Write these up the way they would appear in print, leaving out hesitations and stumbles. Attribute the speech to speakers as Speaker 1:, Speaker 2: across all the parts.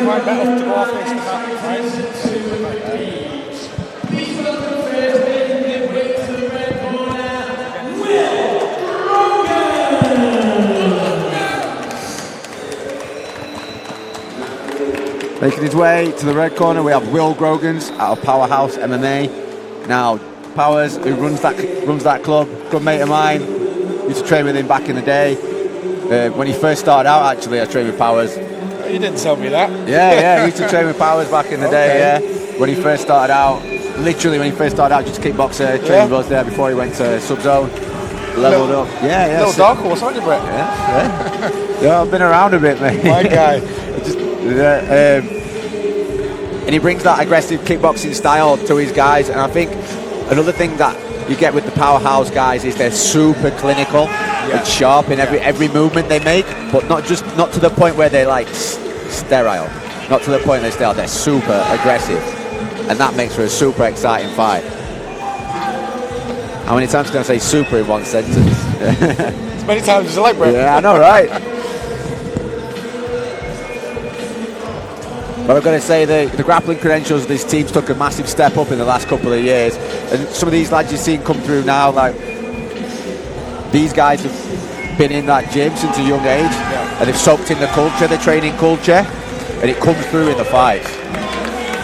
Speaker 1: Quite better to go off this than
Speaker 2: Making his way to the red corner, we have Will Grogans out of Powerhouse MMA. Now, Powers, who runs that club, good mate of mine. Used to train with him back in the day. When he first started out, actually, I trained with Powers.
Speaker 1: You didn't tell me that.
Speaker 2: Yeah, he used to train with Powers back in the day, yeah. When he first started out, just kickboxer, trained with us there before he went to Sub-Zone. Leveled up. Yeah.
Speaker 1: Little dark horse, aren't you, Brett?
Speaker 2: Yeah, I've been around a bit, mate.
Speaker 1: My guy.
Speaker 2: And he brings that aggressive kickboxing style to his guys, and I think another thing that you get with the Powerhouse guys is they're super clinical and sharp in every movement they make, but not to the point where they're like sterile, not to the point they're sterile. They're super aggressive, and that makes for a super exciting fight. How many times can I say super in one sentence?
Speaker 1: As many times as you like, Brett.
Speaker 2: Yeah, I know, right? But I've got to say the grappling credentials of this team's took a massive step up in the last couple of years. And some of these lads you've seen come through now, like these guys have been in that gym since a young age, and they've soaked in the culture, the training culture, and it comes through in the fight.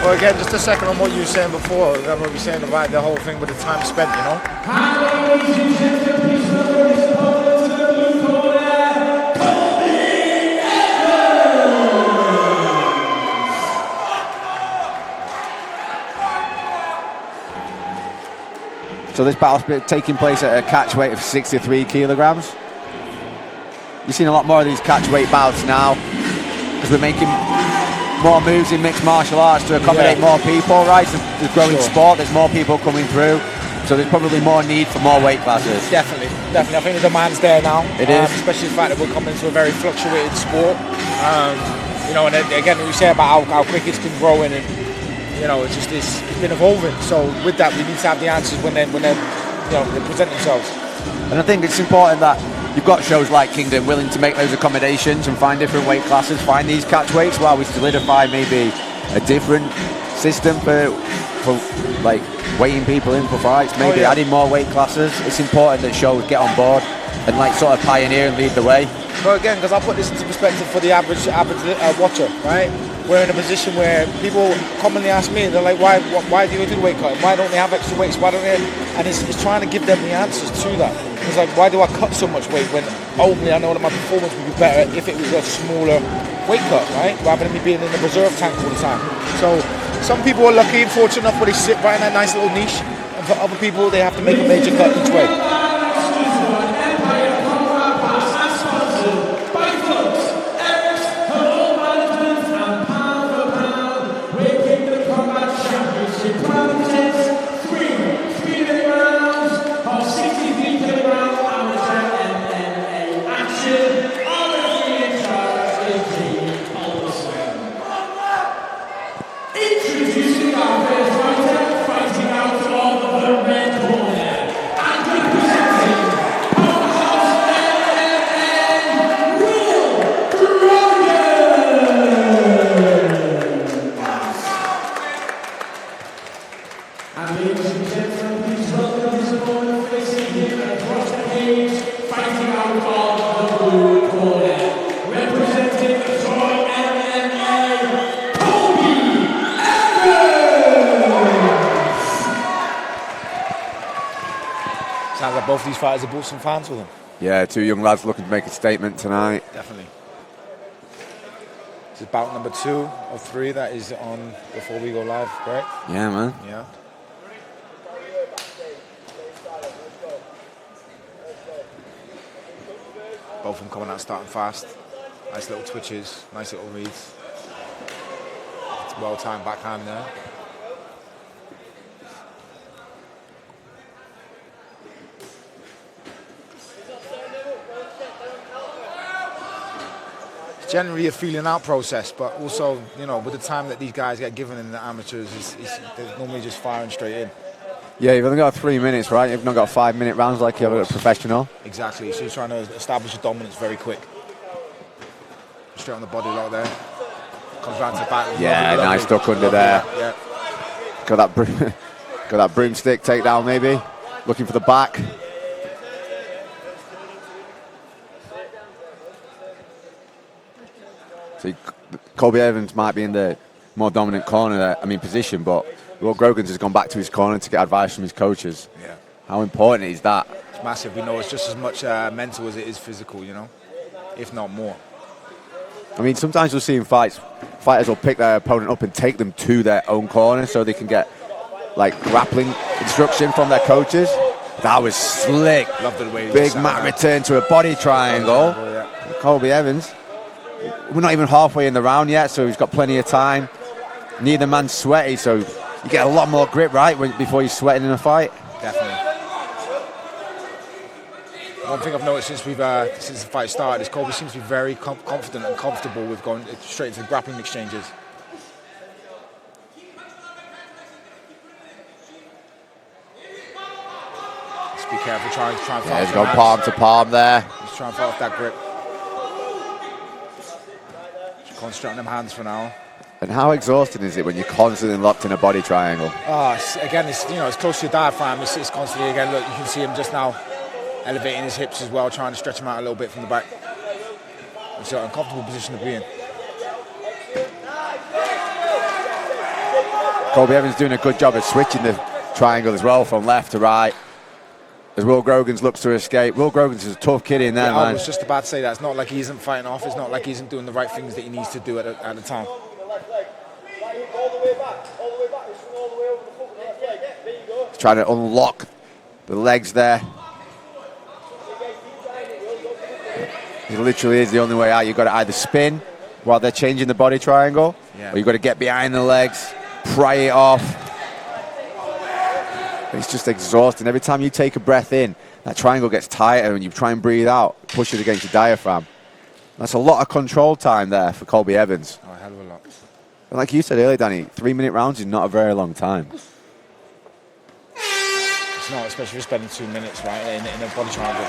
Speaker 1: Well, again, just a second on what you were saying before. I remember you saying about the whole thing with the time spent, you know?
Speaker 2: So this battle's taking place at a catch weight of 63 kilograms. You've seen a lot more of these catch weight bouts now because we're making more moves in mixed martial arts to accommodate more people, right? So the growing sport, there's more people coming through. So there's probably more need for more weight classes.
Speaker 1: Definitely. I think the demand's there now.
Speaker 2: It is.
Speaker 1: Especially the fact that we're coming into a very fluctuated sport. You know, and again, we say about how quick it's been growing, and you know, it's been evolving. So with that, we need to have the answers when they present themselves.
Speaker 2: And I think it's important that you've got shows like Kingdom willing to make those accommodations and find different weight classes, find these catch weights while we solidify maybe a different system for like weighing people in for fights, maybe adding more weight classes. It's important that shows get on board and like sort of pioneer and lead the way.
Speaker 1: But again, because I'll put this into perspective for the average watcher, right? We're in a position where people commonly ask me, they're like, why do you do weight cutting? Why don't they have extra weights? Why don't they? And it's trying to give them the answers to that. It's like, why do I cut so much weight when ultimately I know that my performance would be better if it was a smaller weight cut, right? Rather than me being in the reserve tank all the time. So some people are lucky and fortunate enough where they sit right in that nice little niche, and for other people they have to make a major cut each way. Both these fighters have brought some fans with them.
Speaker 2: Yeah, two young lads looking to make a statement tonight.
Speaker 1: Definitely. This is bout number 2 of 3 that is on before we go live, right?
Speaker 2: Yeah, man.
Speaker 1: Yeah. Both of them coming out starting fast. Nice little twitches, nice little reads. It's well-timed backhand there. Generally a feeling out process, but also, you know, with the time that these guys get given in the amateurs, they're normally just firing straight in.
Speaker 2: Yeah, you've only got 3 minutes, right? You've not got 5-minute rounds like you have at a professional.
Speaker 1: Exactly, so you're trying to establish a dominance very quick. concentrate on the body a lot there. Comes round to the back.
Speaker 2: Yeah,
Speaker 1: lovely,
Speaker 2: nice duck under there.
Speaker 1: Yeah.
Speaker 2: Got that broomstick takedown maybe. Looking for the back. So Colbie Evans might be in the more dominant corner there, position, but Will Grogans has gone back to his corner to get advice from his coaches.
Speaker 1: Yeah.
Speaker 2: How important is that?
Speaker 1: It's massive. We know it's just as much mental as it is physical, if not more.
Speaker 2: Sometimes we'll see in fights, fighters will pick their opponent up and take them to their own corner so they can get grappling instruction from their coaches. That was slick.
Speaker 1: Loved the way
Speaker 2: big mat return to a body triangle. Colbie Evans. We're not even halfway in the round yet, so he's got plenty of time. Neither man's sweaty, so you get a lot more grip, right, before you're sweating in a fight.
Speaker 1: Definitely. One thing I've noticed since the fight started is Colbie seems to be very confident and comfortable with going straight into the grappling exchanges. Just be careful, try and fight.
Speaker 2: Yeah, he's gone palm to palm there.
Speaker 1: Just try and fight off that grip. Just concentrate on them hands for now.
Speaker 2: And how exhausting is it when you're constantly locked in a body triangle?
Speaker 1: It's close to your diaphragm. It's constantly, again, look, you can see him just now elevating his hips as well, trying to stretch him out a little bit from the back. It's an uncomfortable position to be in.
Speaker 2: Colbie Evans doing a good job of switching the triangle as well from left to right as Will Grogans looks to escape. Will Grogans is a tough kid in there, man.
Speaker 1: I was just about to say that. It's not like he isn't fighting off. It's not like he isn't doing the right things that he needs to do at the time.
Speaker 2: He's trying to unlock the legs there. It literally is the only way out. You've got to either spin while they're changing the body triangle, or you've got to get behind the legs, pry it off. It's just exhausting. Every time you take a breath in, that triangle gets tighter and you try and breathe out, push it against your diaphragm. That's a lot of control time there for Colbie Evans.
Speaker 1: Oh, a hell of a lot.
Speaker 2: And like you said earlier, Danny, 3-minute rounds is not a very long time.
Speaker 1: It's not, especially if you're spending 2 minutes, right, in a body triangle.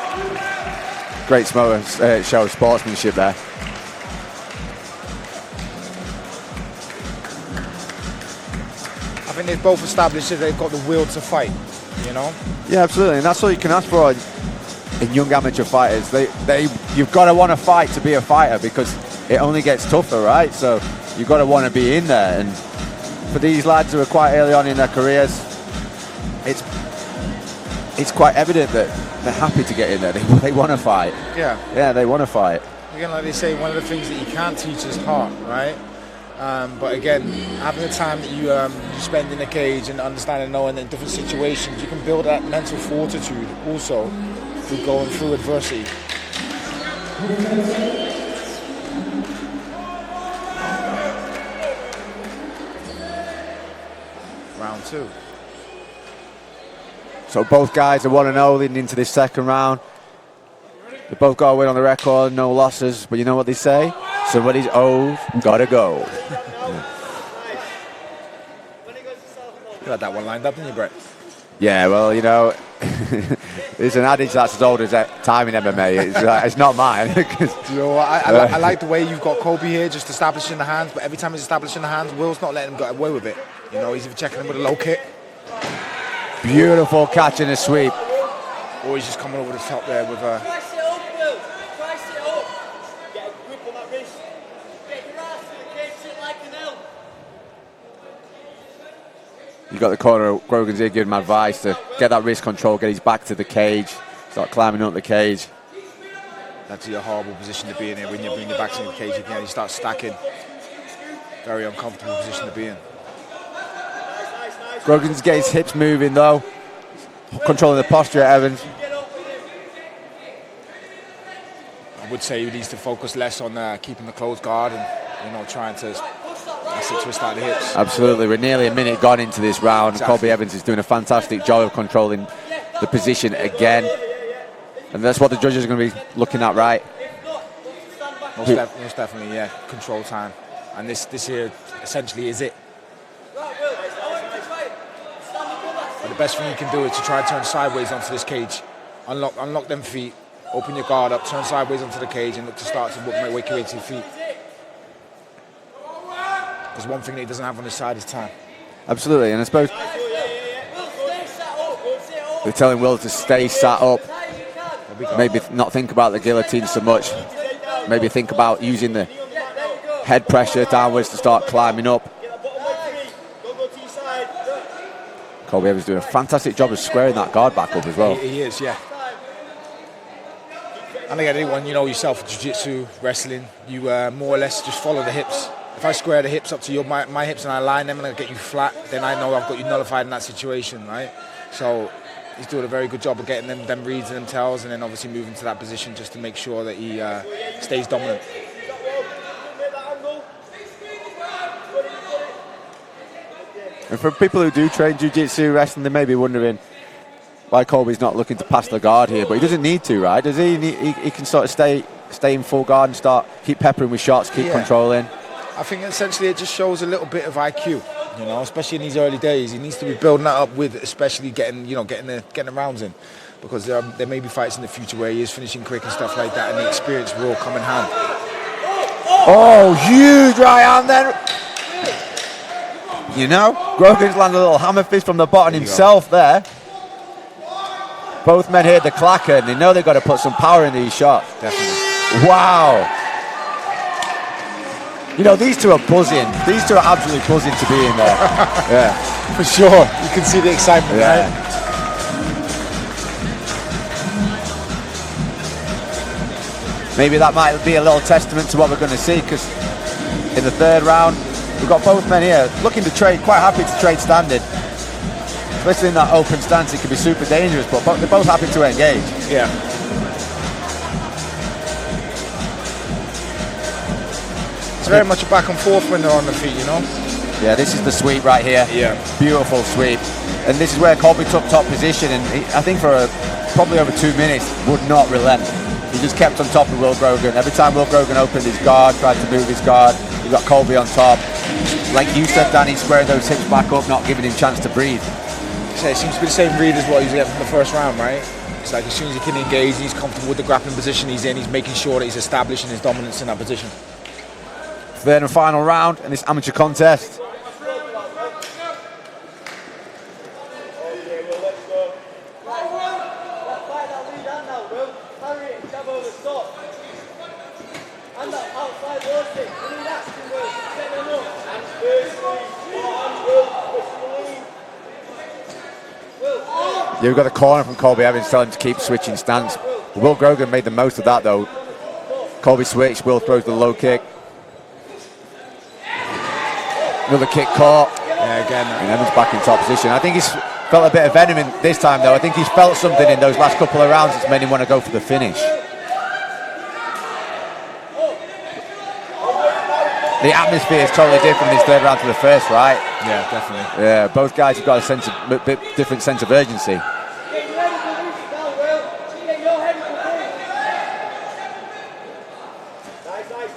Speaker 2: Great show of sportsmanship there.
Speaker 1: I think they've both established that they've got the will to fight,
Speaker 2: Yeah, absolutely, and that's all you can ask for in young amateur fighters. You've got to want to fight to be a fighter because it only gets tougher, right? So you've got to want to be in there. And for these lads who are quite early on in their careers, it's quite evident that they're happy to get in there. They want to fight. Yeah, they want to fight.
Speaker 1: Again, like they say, one of the things that you can't teach is heart, right? But again, having the time that you spend in the cage and understanding, knowing in different situations, you can build that mental fortitude also through going through adversity. Round 2.
Speaker 2: So both guys are 1-0 leading into this second round. They both got a win on the record, no losses. But you know what they say? Somebody's O's gotta go.
Speaker 1: You had that one lined up, didn't you, Brett?
Speaker 2: Yeah, well, it's an adage that's as old as time in MMA. It's not mine.
Speaker 1: I like the way you've got Colbie here, just establishing the hands. But every time he's establishing the hands, Will's not letting him get away with it. He's either checking him with a low kick.
Speaker 2: Beautiful catch and a sweep.
Speaker 1: Or he's just coming over the top there with a...
Speaker 3: Try sit up, Will. Try sit up. Get a grip on that wrist. Get your ass to the cage, sit like an L.
Speaker 2: You got the corner of Grogans here giving him advice to get that wrist control, get his back to the cage, start climbing up the cage.
Speaker 1: That's a horrible position to be in here when you bring your back to the cage again. You start stacking. Very uncomfortable position to be in.
Speaker 2: Grogans get his hips moving though, controlling the posture at Evans.
Speaker 1: I would say he needs to focus less on keeping the closed guard and trying to twist out the hips.
Speaker 2: Absolutely, we're nearly a minute gone into this round.
Speaker 1: Exactly.
Speaker 2: Colbie Evans is doing a fantastic job of controlling the position again, and that's what the judges are going to be looking at, right?
Speaker 1: Most definitely, yeah, control time, and this here essentially is it. But the best thing you can do is to try and turn sideways onto this cage, unlock them feet, open your guard up, turn sideways onto the cage, and look to start to make your way to your feet. Because one thing that he doesn't have on his side is time.
Speaker 2: Absolutely, and I suppose they're telling Will to stay sat up. Maybe not think about the guillotine so much. Maybe think about using the head pressure downwards to start climbing up. Colbie Evans doing a fantastic job of squaring that guard back up as well.
Speaker 1: He is, yeah. And again, anyone, you know yourself, jiu-jitsu, wrestling, you more or less just follow the hips. If I square the hips up to my hips and I line them and I get you flat, then I know I've got you nullified in that situation, right? So he's doing a very good job of getting them reads and them tells, and then obviously moving to that position just to make sure that he stays dominant.
Speaker 2: And for people who do train jiu-jitsu wrestling, they may be wondering why Colbie's not looking to pass the guard here, but he doesn't need to, right? Does he? He can sort of stay in full guard and keep peppering with shots, keep controlling.
Speaker 1: I think essentially it just shows a little bit of IQ, you know, especially in these early days. He needs to be building that up with, especially getting the rounds in, because there may be fights in the future where he is finishing quick and stuff like that, and the experience will come in hand.
Speaker 2: Oh, huge right hand then. You know, Grogans landed a little hammer fist from the bottom himself there. Both men heard the clacker and they know they've got to put some power in these shots.
Speaker 1: Definitely.
Speaker 2: Wow. You know, these two are buzzing. These two are absolutely buzzing to be in there. Yeah.
Speaker 1: For sure. You can see the excitement, right?
Speaker 2: Maybe that might be a little testament to what we're going to see, because in the third round, we've got both men here looking to trade, quite happy to trade standard. Especially in that open stance, it can be super dangerous, but they're both happy to engage.
Speaker 1: Yeah. It's very much a back and forth when they're on the feet, you know?
Speaker 2: Yeah, this is the sweep right here.
Speaker 1: Yeah.
Speaker 2: Beautiful sweep. And this is where Colbie took top position, and I think for probably over 2 minutes would not relent. He just kept on top of Will Grogan. Every time Will Grogan opened his guard, tried to move his guard, he got Colbie on top. Like you said, Danny, squaring those hips back up, not giving him chance to breathe.
Speaker 1: So it seems to be the same read as what he was getting from the first round, right? It's like as soon as he can engage, he's comfortable with the grappling position he's in, he's making sure that he's establishing his dominance in that position.
Speaker 2: Third and final round in this amateur contest. Yeah, we've got the corner from Colbie Evans telling him to keep switching stance. Will Grogan made the most of that though. Colbie switched, Will throws the low kick. Another kick caught.
Speaker 1: Yeah, again.
Speaker 2: And Evans back in top position. I think he's felt a bit of venom in this time though. I think he's felt something in those last couple of rounds that's made him want to go for the finish. The atmosphere is totally different in this third round to the first, right?
Speaker 1: Yeah, definitely.
Speaker 2: Yeah, both guys have got a bit different sense of urgency.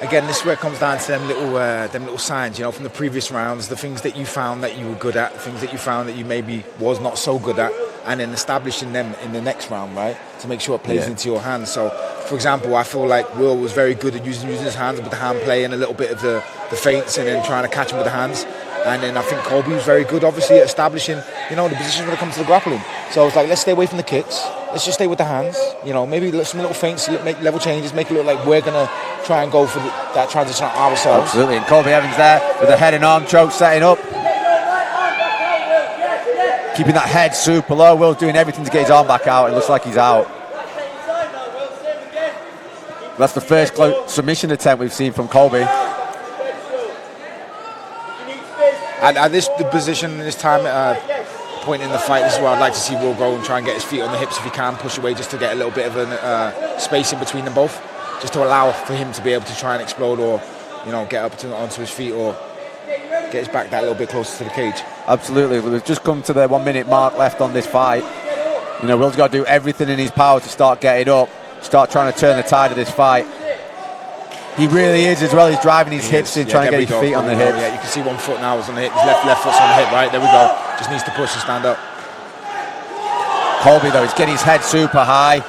Speaker 1: Again, this is where it comes down to them little signs, you know, from the previous rounds, the things that you found that you were good at, the things that you found that you maybe was not so good at, and then establishing them in the next round, right, to make sure it plays into your hands. So, for example, I feel like Will was very good at using his hands with the hand play and a little bit of the feints and then trying to catch him with the hands. And then I think Colbie was very good, obviously, at establishing, you know, the positions when it comes to the grappling. So it's like, let's stay away from the kicks. Let's just stay with the hands. You know, maybe some little feints, make level changes, make it look like we're going to try and go for that transition ourselves.
Speaker 2: Absolutely. And Colbie Evans there with a head and arm choke setting up. Keeping that head super low. Will's doing everything to get his arm back out. It looks like he's out. That's the first submission attempt we've seen from Colbie.
Speaker 1: And at this position, this time, point in the fight, this is where I'd like to see Will go and try and get his feet on the hips if he can, push away just to get a little bit of a space in between them both, just to allow for him to be able to try and explode or, you know, get up onto his feet or get his back that little bit closer to the cage.
Speaker 2: Absolutely. We've just come to the 1 minute mark left on this fight. You know, Will's got to do everything in his power to start getting up, start trying to turn the tide of this fight. He really is as well. He's driving his hips in, trying to get his feet on the hips.
Speaker 1: Yeah, you can see 1 foot now is on the hip. His left foot's on the hip, right? There we go. Just needs to push and stand up.
Speaker 2: Colbie, though, he's getting his head super high.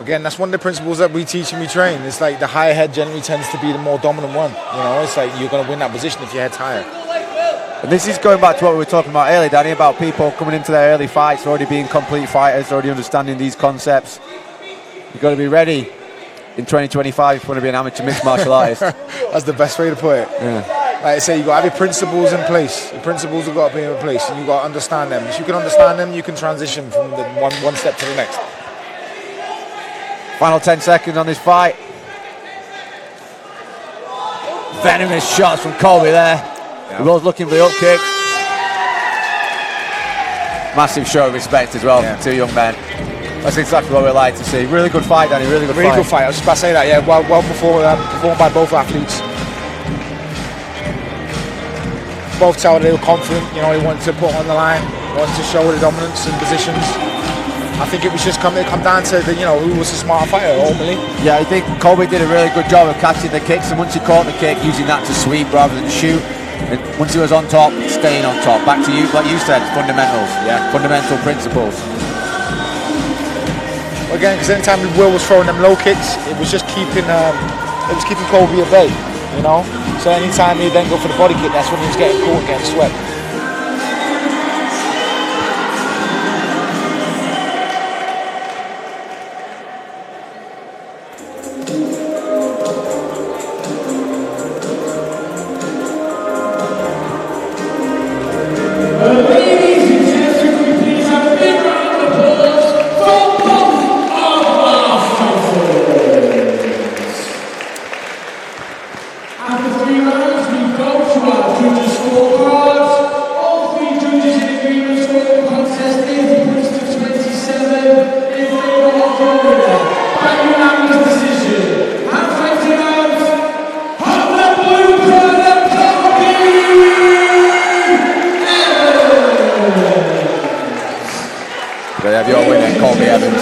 Speaker 1: Again, that's one of the principles that we teach and we train. It's like the higher head generally tends to be the more dominant one. You know, it's like you're going to win that position if your head's higher.
Speaker 2: And this is going back to what we were talking about earlier, Danny, about people coming into their early fights, already being complete fighters, already understanding these concepts. You've got to be ready in 2025 if you want to be an amateur mixed martial artist.
Speaker 1: That's the best way to put it.
Speaker 2: Yeah.
Speaker 1: Like I say, you've got to have your principles in place. Your principles have got to be in place, and you've got to understand them. If you can understand them, you can transition from the one step to the next.
Speaker 2: Final 10 seconds on this fight. Venomous shots from Colbie there. Yeah. We're both looking for the up kick. Massive show of respect as well from two young men. That's exactly what we like to see. Really good fight, Danny. Really good fight.
Speaker 1: Really good fight. I was just about to say that. Yeah, well performed by both athletes. Both told they were confident. You know, they wanted to put on the line, wanted to show the dominance and positions. I think it was just come down to who was the smarter fighter ultimately. Yeah,
Speaker 2: I think Colbie did a really good job of catching the kicks, and once he caught the kick, using that to sweep rather than shoot. And once he was on top, staying on top. Back to you, like you said, fundamentals. Yeah, fundamental principles.
Speaker 1: Again, because anytime Will was throwing them low kicks, it was just keeping Colbie at bay. You know, so anytime he then go for the body kick, that's when he was getting caught, getting swept.
Speaker 2: They have your winner, Colbie Evans.